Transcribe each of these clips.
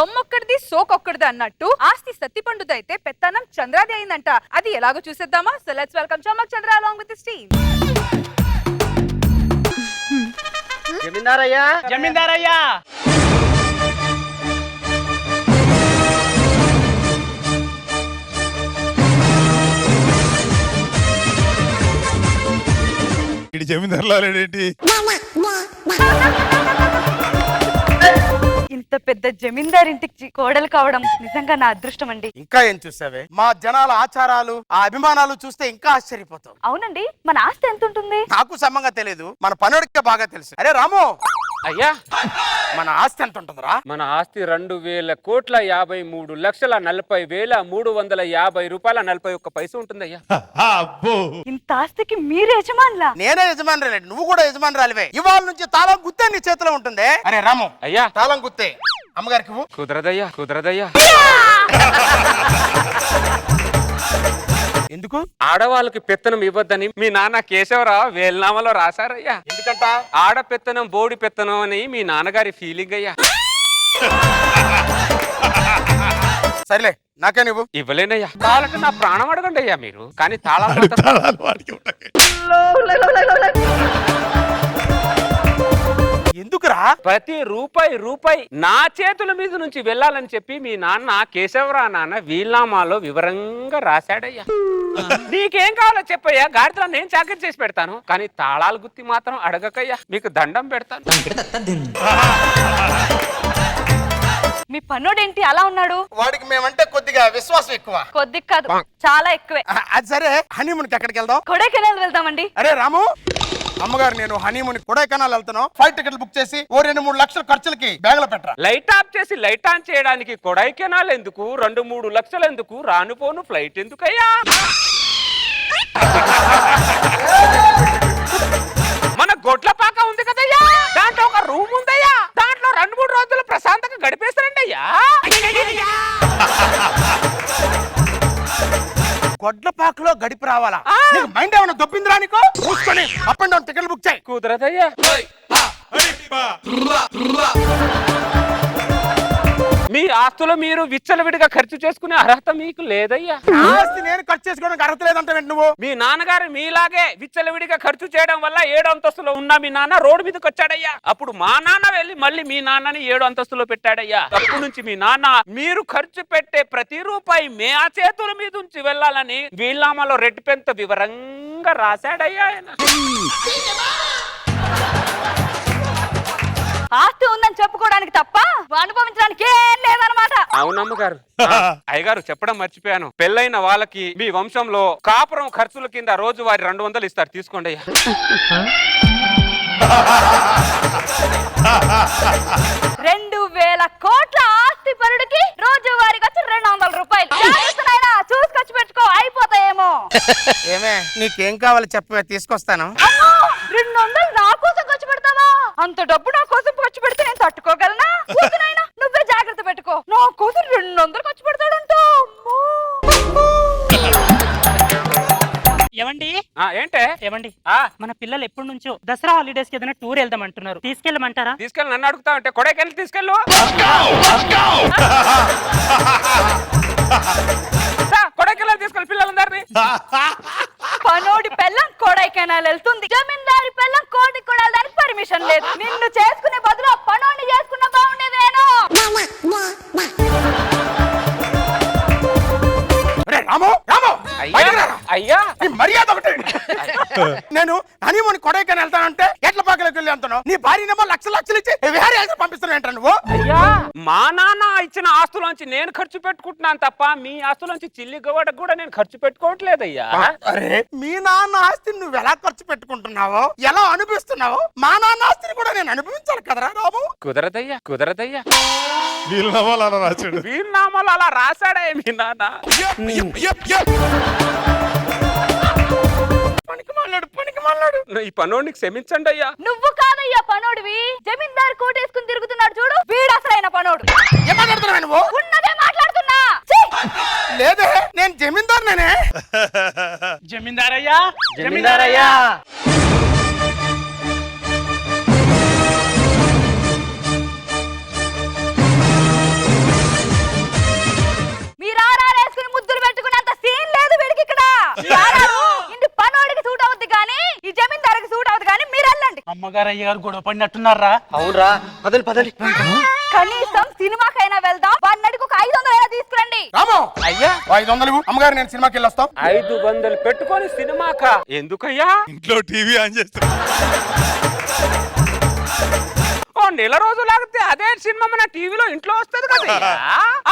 సొమ్మొక్కడిది సోకొక్కడిది అన్నట్టు ఆస్తి సత్తిపండుది అయితే పెత్తనం చంద్రాది అయిందంట. అది ఎలాగో చూసేద్దామా? So let's welcome Chammak Chandra along with his team. జమీందారయ్యా, జమీందారయ్యా. ఇటు జమీందారులాడేంటి? ఇంత పెద్ద జమీందార్ ఇంటికి కోడలు కావడం నిజంగా నా అదృష్టం అండి. ఇంకా ఏం చూసావే? మా జనాల ఆచారాలు, ఆ అభిమానాలు చూస్తే ఇంకా ఆశ్చర్యపోతావు. అవునండి, మన ఆస్తి ఎంత ఉంటుంది? నాకు సమంగా తెలియదు, మన పనుడికే బాగా తెలుసు. అరే రాము, అయ్యా, మన ఆస్తి ఎంత ఉంటుందిరా? మన ఆస్తి 2,53,40,40,350 రూపాయల 41 పైసలు ఉంటుందయ్యా. అబ్బో, ఇంత ఆస్తికి మీరు యజమానులా? నేనే యజమాని రాలేదు, నువ్వు కూడా యజమాని రాలివే. ఇవాళ నుంచి తాళం గుత్తే నీ చేతిలో ఉంటుంది. అరే రాము, అయ్యా, తాళం గుత్తే అమ్మగారికి ఇవ్వు. కుదరదయ్యా. ఎందుకు? ఆడవాళ్ళకి పెత్తనం ఇవ్వద్దని మీ నాన్న కేశవరావు వేల్నామాలో రాశారయ్యా. ఎందుకంట? ఆడ పెత్తనం బోడి పెత్తనం అని మీ నాన్నగారి ఫీలింగ్ అయ్యా. సరేలే, నాకే నువ్వు. ఇవ్వలేనయ్యా, కావాలంటే నా ప్రాణం అడగండి అయ్యా మీరు, కానీ తాళాలు మాత్రం తాళాలు వాడికి ఉంటాయి. ఎందుకురా? ప్రతి రూపాయి నా చేతుల మీద నుంచి వెళ్ళాలని చెప్పి మీ నాన్న కేశవరావు నాన్న వీల్నామాలో వివరంగా రాశాడయ్యా. నీకేం కావాలో చెప్పయ్యా, గాడితో నేను చాకరీ చేసి పెడతాను, కానీ తాళాలు గుత్తి మాత్రం అడగకయ్యా, మీకు దండం పెడతాను. మీ పన్నోడేంటి అలా ఉన్నాడు? వాడికి మేమంటే కొద్దిగా విశ్వాసం ఎక్కువ. కొద్ది కాదు, చాలా ఎక్కువే. అది సరే, హనీమూన్కి ఎక్కడికి వెళ్దాం? కొడైకెనాల్ వెళ్దామండి. అరే రాము, అమ్మగారు నేను హనీమూన్ కొడైకెనాల్ వెళ్తున్నాను. ఫ్లైట్ టికెట్లు బుక్ చేసి ఓ 2-3 లక్షల ఖర్చులకి బ్యాగ్ లో పెట్టరా. లైట్ ఆఫ్ చేసి లైట్ ఆన్ చేయడానికి కొడైకెనాల్ ఎందుకు, 2-3 లక్షలు ఎందుకు, రానుపోను ఫ్లైట్ ఎందుకయ్యా? మన గొడ్లపాక ఉంది కదయ్యా, దాంట్లో ఒక రూమ్ ఉందయ్యా, దాంట్లో 2-3 రోజులు ప్రశాంతంగా గడిపేస్తారండి అయ్యా. గొడ్లపాకలో గడిపి రావాలా? నీకు మైండ్ ఏమైనా దొబ్బిందిరా? నీకు చూసుకొని అప్ అండ్ డౌన్ టికెట్లు బుక్ చేయి. కుదరదయ్యా. మీ ఆస్తులు మీరు విచ్చలవిడిగా ఖర్చు చేసుకునే అర్హత మీకు లేదయ్యా. ఆస్తి నేను ఖర్చు చేసుకోవడానికి అర్హత లేదంటే నువ్వు. మీ నాన్నగారు మీలాగే విచ్చలవిడిగా ఖర్చు చేయడం వల్ల 7 అంతస్తులో ఉన్న మీ నాన్న రోడ్డు మీదకి వచ్చాడయ్యా. అప్పుడు మా నాన్న వెళ్ళి మళ్ళీ మీ నాన్నని 7 అంతస్తులో పెట్టాడయ్యా. అప్పటి నుంచి మీ నాన్న మీరు ఖర్చు పెట్టే ప్రతి రూపాయి మే ఆ చేతుల మీద ఉంచి వెళ్ళాలని వీల్నామాలో రెడ్ పెన్ తో వివరంగా రాశాడయ్యా ఆయన. ఆస్తి ఉందని చెప్పుకోవడానికి తప్ప అనుభవించడానికి ఏం లేదన్నమాట. అవునమ్మగారు. అయ్యగారు చెప్పడం మర్చిపోయాను, పెళ్ళైన వాళ్ళకి మీ వంశంలో కాపురం ఖర్చుల కింద రోజువారీ 200 ఇస్తారు, తీసుకోండి అయ్యా. 2,000 కోట్ల ఆస్తి పరుడికి రోజువారీ ఖర్చు 200 రూపాయలు. చూసి ఖర్చు పెట్టుకో, అయిపోతాయేమో. ఏమే, నీకేం కావాలి చెప్పవే, తీసుకొస్తాను. 200 నా కోసం ఖర్చు పెడతావా? అంత డబ్బు నా కోసం ఖర్చు పెడితే నేను తట్టుకోగలనా? కూతునైనా నువ్వే జాగ్రత్త పెట్టుకో, నా కోసం 200 ఖర్చు పెడతాడంటూ. ఏమండి? ఏంటే? ఏమండి, మన పిల్లలు ఎప్పటి నుంచో దసరా హాలిడేస్ కి ఏదైనా టూర్ వెళ్దాం అంటున్నారు, తీసుకెళ్ళమంటారా? తీసుకెళ్ళి నన్ను అడుగుతా అంటే కొడైకెళ్ళి తీసుకెళ్ళు. కొడైకెళ్ళి తీసుకెళ్ళి పిల్లలందరినీ. పనోడి పెళ్ళం కొడైకెనాల్ వెళ్తుంది, జమీందారి పెళ్ళం కోటికి కూడా వెళ్ళడానికి పర్మిషన్ లేదు. నిన్ను చేసుకునే బదులు పనోడిని చేసుకున్న బాగుండేది. నేను అయ్యా, మర్యాద ఒకటి. నేను హనీమూన్ కొడైకెనాల్ వెళ్తానంటే ఎట్ల పాకలోకి వెళ్ళి అంటున్నావు. నీ భార్యనేమో లక్షలు ఇచ్చి విహారీ పంపిస్తున్నావు ఏంట నువ్వు? అయ్యా, మా నాన్న ఇచ్చిన ఆస్తులోంచి నేను ఖర్చు పెట్టుకుంటున్నాను తప్ప మీ ఆస్తులోంచి చిల్లి గవ్వడకు కూడా నేను ఖర్చు పెట్టుకోవట్లేదయ్యా. అరే, మీ నాన్న ఆస్తిని నువ్వు ఎలా ఖర్చు పెట్టుకుంటున్నావో, ఎలా అనిపిస్తున్నావో, మా నాన్న ఆస్తిని కూడా నేను అనుభవించాలి కదరా రాము. కుదరదయ్యా. వీల్నామాలు అలా రాశాడు. వీల్నామాలు అలా రాశాడే మీ నాన్న. ఈ పనోడిని క్షమించండి అయ్యా. నువ్వు కాదయ్యా పనోడివి, జమీందారు కోటేసుకుని తిరుగుతున్నాడు చూడు, వీడు అసలైన పనోడు. ఏమాట్లాడుతున్నావు నువ్వు? ఉన్నదే మాట్లాడుతున్నా. లేదే, నేను జమీందారునే. జమీందారయ్యా. గారు అయ్య గారు గొడవ పడినట్టున్నారా? అవునరా, పదండి పదండి. కనీసం సినిమాకైనా వెళ్దాం, వాడిని అడిగి ఒక 500 అయినా తీసుకురండి. రాము అయ్యా 500 ఇవ్వు. అమ్మగారు నేను సినిమాకి వెళ్ళొస్తాం. 500 పెట్టుకొని సినిమాకా? ఎందుకయ్యా? ఇంట్లో టీవీ ఆన్ చేస్తా. ఓ నెల రోజులాగితే అదే సినిమా మన టీవీలో ఇంట్లో వస్తుంది కదా.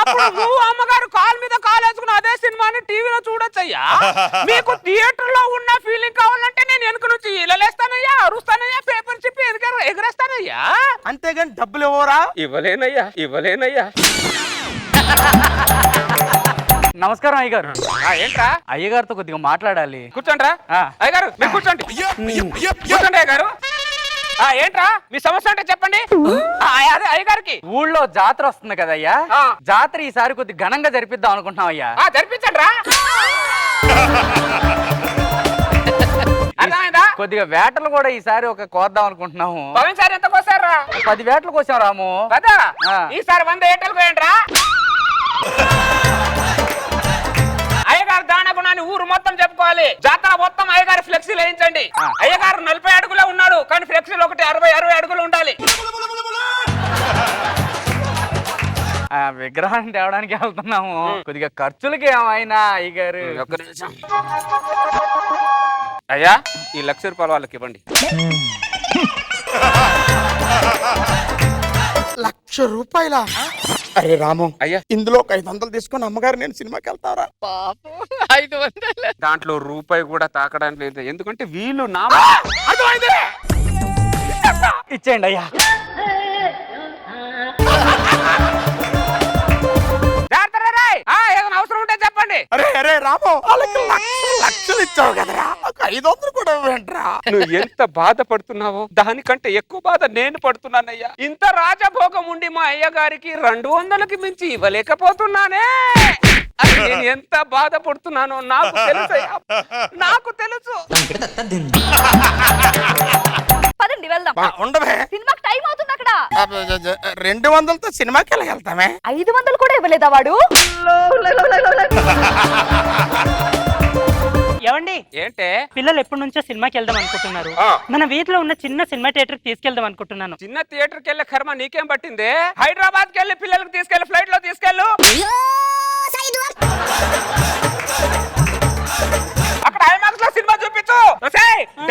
అప్పుడు నువ్వు అమ్మగారు కాలు మీద కాలు వేసుకుని అదే సినిమాని టీవీలో చూడొచ్చయ్యా. మీకు థియేటర్ లో ఉన్న ఫీలింగ్ కావాలంటే నేను వెనుక నుంచి ఇళ్ళలేస్తానయ్యా, అరుస్తానయ్యా, పేపర్ చెప్పి ఎగరేస్తానయ్యా. అంతేగాని డబ్బులు ఇవ్వరా? ఇవ్వలేనయ్యా. నమస్కారం అయ్యగారు. ఏంట్రా? అయ్యగారితో కొద్దిగా మాట్లాడాలి. కూర్చోండ్రా. అయ్యగారు మీరు కూర్చోండి. కూర్చోండి అయ్యగారు. ఏంట్రా మీ సమస్య అంటే చెప్పండి. అదే అయ్యగారికి ఊళ్ళో జాతర వస్తుంది కదయ్యా, జాతర ఈసారి కొద్దిగా ఘనంగా జరిపిద్దాం అనుకుంటున్నాం అయ్యా. జరిపించండి రా. అర్థమైందా? కొద్దిగా వేటలు కూడా ఈసారి ఒక కోద్దాం అనుకుంటున్నాము. పోయినసారి ఎంత కోసారా? 10 వేటలు కోసాం రాము. కదా ఆ. ఈసారి 100 ఏటలు కోయండిరా. అయ్యగారు దాన గుణాన్ని ఊరు మొత్తం చెప్పుకోవాలి. జాతర మొత్తం అయ్యగారు ఫ్లెక్సీలు వేయించండి. అయ్యగారు 40 అడుగులే ఉన్నాడు కానీ ఫ్లెక్సీలు ఒకటి 60 అడుగులు ఉండాలి. విగ్రహాన్ని తేవడానికి వెళ్తున్నాము. కొద్దిగా ఖర్చులకి ఏమైనా అయ్యగారు? ఒక్క నిమిషం. అయ్యా ఈ ₹1,00,000 వాళ్ళకి ఇవ్వండి. ₹1,00,000? అరే రాము అయ్యా ఇందులో ఒక 500 తీసుకొని అమ్మగారు నేను సినిమాకి వెళ్తారా? 500 దాంట్లో రూపాయి కూడా తాకడానికి లేదు. ఎందుకంటే వీళ్ళు నా అర్థమైంది. ఇచ్చేయండి అయ్యా. ఏదైనా అవసరం ఉంటే చెప్పండి. అరే రాము వాళ్ళకి లక్షలు ఇచ్చావు కదరా, ఒక 500 కూడా ఇవ్వండిరా. నువ్వు ఎంత బాధపడుతున్నావో దానికంటే ఎక్కువ బాధ నేను పడుతున్నానయ్యా. ఇంత రాజభోగం ఉండి మా అయ్య గారికి 200కి మించి ఇవ్వలేకపోతున్నానే. అది నేను ఎంత బాధపడుతున్నానో నాకు తెలుసయ్యా, నాకు తెలుసు. పదండి వెళ్దాం. ఉండవే, సినిమాకి టైం అవుతుంది అక్కడ. 200తో సినిమాకి వెళ్తామే. 500 కూడా ఇవ్వలేదా వాడు? ఏమండి ఏంటే పిల్లలు ఎప్పటి నుంచో సినిమాకి వెళ్దాం అనుకుంటున్నారు. మన వీధిలో ఉన్న చిన్న సినిమా థియేటర్ తీసుకెళ్దాం అనుకుంటున్నాను. చిన్న థియేటర్ కి వెళ్ళే కర్మ నీకేం పట్టింది? హైదరాబాద్ కి వెళ్ళి పిల్లలకి తీసుకెళ్లి ఫ్లైట్ లో తీసుకెళ్ళు. అక్కడ ఐమాక్స్ లో సినిమా చూపించు.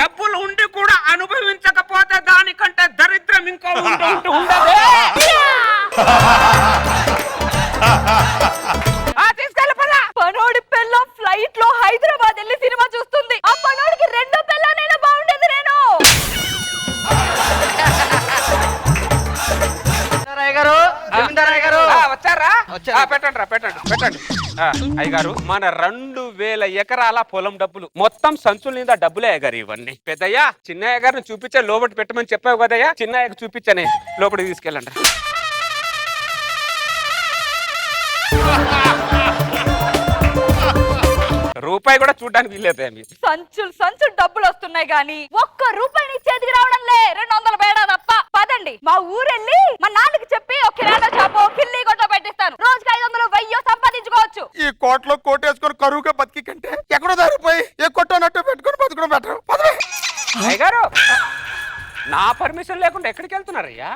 డబ్బులు ఉండి కూడా అనుభవించకపోతే దానికంటే దరిద్రం ఇంకో ఉండదు. పనోడి పిల్ల ఫ్లైట్ లో హైదరాబాద్ వెళ్ళి సినిమా చూస్తుంది. ఆ పనోడికి 2 పిల్లనైనా బాగుండేది. నేను వచ్చారా? పెట్టండి. అయ్యగారు మన 2000 ఎకరాల పొలం డబ్బులు మొత్తం సంచుల నిండా డబ్బులే అయ్యగారు ఇవన్నీ. పెద్దయ్యా చిన్నయ్య గారిని చూపించే లోపలి పెట్టమని చెప్పావు కదయ్యా, చిన్నయ్యకు చూపించనే లోపలికి తీసుకెళ్ళండి. రూపాయి కూడా చూడడానికి వీల్లేదు. సంచులు డబ్బులు వస్తున్నాయి గానీ ఒక్క రూపాయి నీ చేతికి రావడంలే. 200 బేడా తప్ప. పదండి మా ఊరెళ్ళి మా నాన్నకి చెప్పి ఒక కిరాణా షాపు కిల్లి కొట్ట పెట్టిస్తాను. రోజుకి 500 1000 సంపాదించుకోవచ్చు. ఈ కోట్లో కోటేసుకొని కరువుగా బతికి కంటే ఎక్కడో దారిపోయి ఏ కొట్టనట్టు పెట్టుకొని బతుకుని బెటర్. అయ్యగారు నా పర్మిషన్ లేకుండా ఎక్కడికి వెళ్తున్నారయ్యా?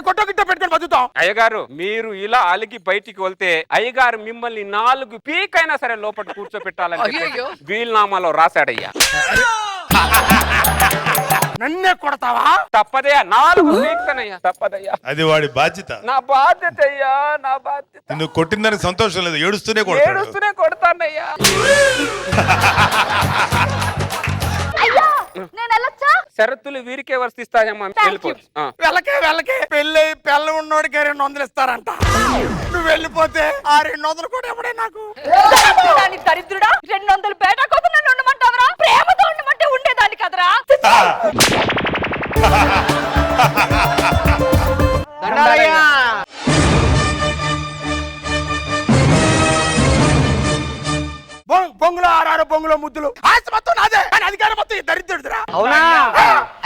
కొట్ట గిట్ట పెట్టుకొని బతుకుతాం. అయ్యగారు మీరు ఇలా అలిగి బయటికి వెళ్తే అయ్యగారు మిమ్మల్ని 4 పీకైనా సరే లోపల కూర్చోపెట్టాలని వీలునామాలో రాశాడయ్యా. నన్నే కొడతావా? తప్పదయ్యా, 4 పీకుతానయ్యా, తప్పదయ్యా. అది వాడి బాధ్యత. నా బాధ్యత అయ్యా, నా బాధ్యత. నువ్వు కొట్టిన దానికి సంతోషం లేదు, ఏడుస్తూనే కొడతానయ్యా. నేను వెళ్ళొచ్చా? షరతులు వీరికే వర్తిస్తాయమ్మా. వెళ్ళకే పెళ్ళి పెళ్ళ ఉన్నోడికి 200 ఇస్తారంట. నువ్వు వెళ్ళిపోతే ఆ 200 కూడా ఇవ్వడే నాకు. దరిద్రుడా, 200 బేటా కోసం నన్ను ఉండమంటావరా? ప్రేమతో ఉండమంటే ఉండేదాన్ని కదరా. బొంగులో 6 బొంగులో ముద్దులు ఆస్తి మొత్తం నాదే, కానీ అధికారం మొత్తం దరిద్రుడురా. అవునా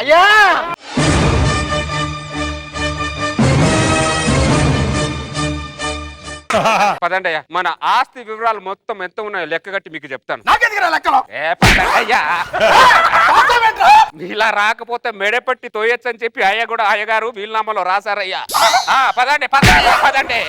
అయ్యా? పదండి అయ్యా, మన ఆస్తి వివరాలు మొత్తం ఎంత ఉన్నాయో లెక్క కట్టి మీకు చెప్తాను. నాకెందుకు లెక్కలో పదండి అయ్యా. ఇలా రాకపోతే మెడపట్టి తోయొచ్చని చెప్పి అయ్య కూడా అయ్యగారు వీలునామాలో రాశారయ్యా. పదండి పదండి పదండి.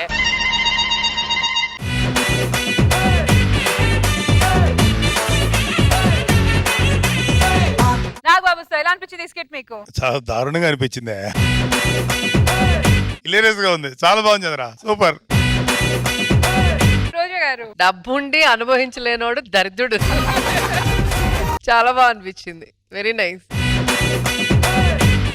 నాగబాబు ఎలా అనిపించింది ఈ స్కిట్ మీకు? చాలా దారుణంగా అనిపించింది. హిలేరియస్ గా ఉంది, చాలా బాగుంది చంద్ర, సూపర్. రోజా గారు డబ్బుండి అనుభవించలేనోడు దరిద్రుడు. చాలా బాగా అనిపించింది. Very nice.